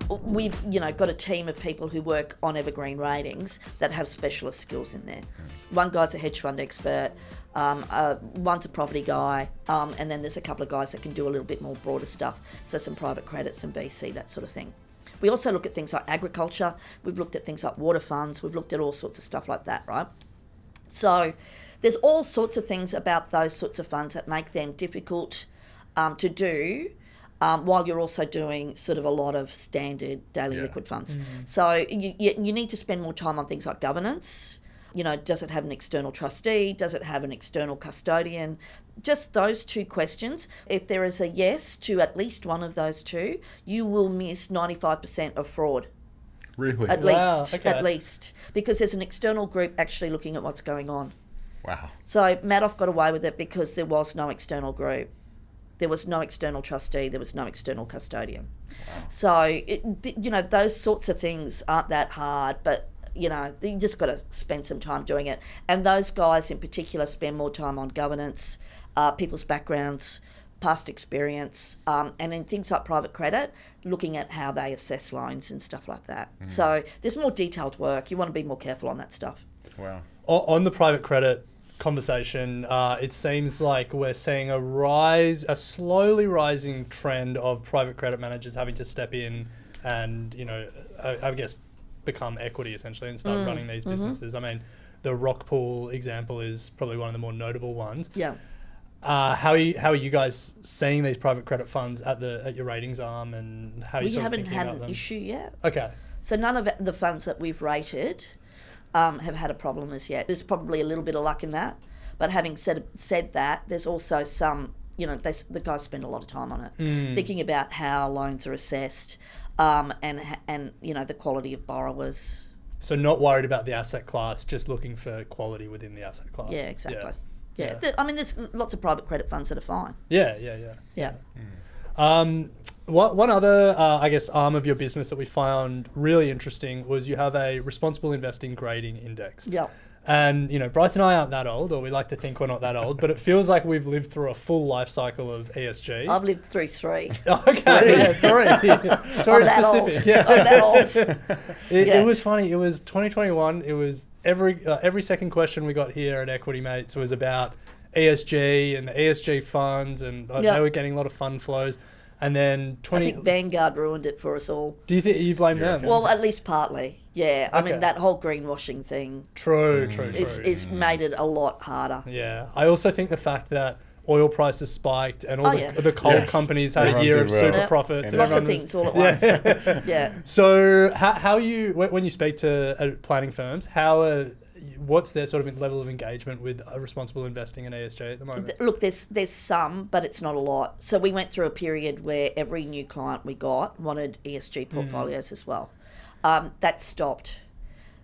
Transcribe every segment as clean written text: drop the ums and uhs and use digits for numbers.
we've got a team of people who work on evergreen ratings that have specialist skills in there. One guy's a hedge fund expert, one's a property guy, and then there's a couple of guys that can do a little bit more broader stuff, so some private credit, some VC, that sort of thing. We also look at things like agriculture, we've looked at things like water funds, we've looked at all sorts of stuff like that, right? So there's all sorts of things about those sorts of funds that make them difficult to do, while you're also doing sort of a lot of standard daily liquid funds. So you need to spend more time on things like governance. Does it have an external trustee? Does it have an external custodian? Just those two questions. If there is a yes to at least one of those two, you will miss 95% of fraud. Really? At Okay. least. Because there's an external group actually looking at what's going on. Wow. So Madoff got away with it because there was no external group. There was no external trustee. There was no external custodian. Wow. So, those sorts of things aren't that hard, but, you just got to spend some time doing it. And those guys in particular spend more time on governance, people's backgrounds, past experience, and in things like private credit, looking at how they assess loans and stuff like that. So there's more detailed work. You want to be more careful on that stuff. Wow. On the private credit conversation, it seems like we're seeing a slowly rising trend of private credit managers having to step in and, I guess, become equity essentially and start running these businesses. I mean, the Rockpool example is probably one of the more notable ones. Yeah. How are you guys seeing these private credit funds at your ratings arm, and how are you We sort of haven't thinking had about an them? issue yet. Okay. So none of the funds that we've rated have had a problem as yet. There's probably a little bit of luck in that. But having said that, there's also some, the guys spend a lot of time on it, thinking about how loans are assessed, and the quality of borrowers. So not worried about the asset class, just looking for quality within the asset class. Yeah, exactly. Yeah. There's lots of private credit funds that are fine. Yeah. One other, I guess, arm of your business that we found really interesting was you have a responsible investing grading index. Yeah. And, Bryce and I aren't that old, or we like to think we're not that old, but it feels like we've lived through a full life cycle of ESG. I've lived through 3. Okay, 3. It's very specific. Yeah. I'm that old. It was funny. It was 2021. It was every second question we got here at Equity Mates was about ESG and the ESG funds, and they were getting a lot of fund flows. And then I think Vanguard ruined it for us all. Do you think you blame them? Well, at least partly. Yeah. I Okay. mean, that whole greenwashing thing. True. It's made it a lot harder. Yeah. I also think the fact that oil prices spiked and all the coal companies had Everyone a year did of well. super profits. and Lots of everyone things all at once. Yeah. So how you, when you speak to planning firms, what's their sort of level of engagement with responsible investing in ESG at the moment? Look, there's some, but it's not a lot. So we went through a period where every new client we got wanted ESG portfolios as well. That stopped.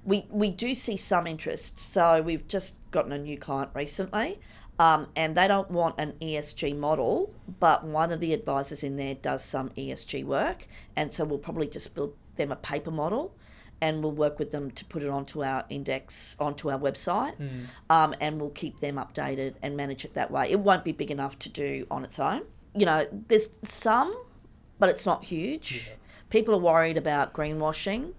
We do see some interest. So we've just gotten a new client recently, and they don't want an ESG model, but one of the advisors in there does some ESG work, and so we'll probably just build them a paper model, and we'll work with them to put it onto our index, onto our website, and we'll keep them updated and manage it that way. It won't be big enough to do on its own. There's some, but it's not huge. Yeah. People are worried about greenwashing.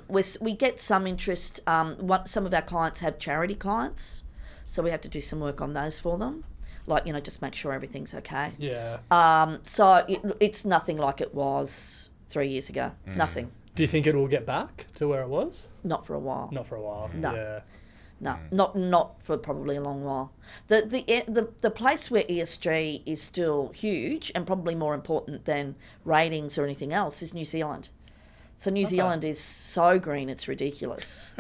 We get some interest. Some of our clients have charity clients, so we have to do some work on those for them. Like, just make sure everything's okay. Yeah. So it's nothing like it was 3 years ago. Nothing. Do you think it will get back to where it was? Not for a while. Not for a while. No. Yeah. No, not for probably a long while. The place where ESG is still huge and probably more important than ratings or anything else is New Zealand. So New Zealand is so green, it's ridiculous.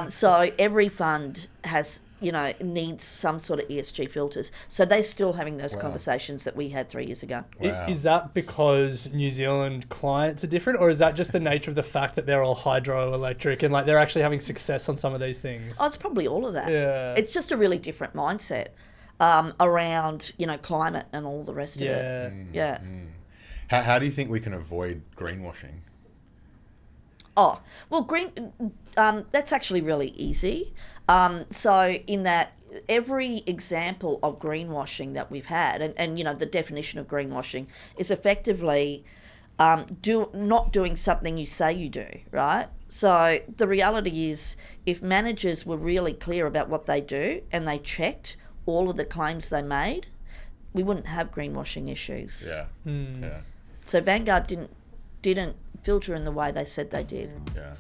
So every fund has, needs some sort of ESG filters. So they're still having those conversations that we had 3 years ago. Wow. Is that because New Zealand clients are different, or is that just the nature of the fact that they're all hydroelectric and they're actually having success on some of these things? Oh, it's probably all of that. Yeah. It's just a really different mindset around, climate and all the rest of it. Yeah. How do you think we can avoid greenwashing? Oh, well, that's actually really easy. So in that every example of greenwashing that we've had, and the definition of greenwashing is effectively not doing something you say you do, right? So the reality is, if managers were really clear about what they do and they checked all of the claims they made, we wouldn't have greenwashing issues. Yeah. Yeah. So Vanguard didn't filter in the way they said they did. Yeah.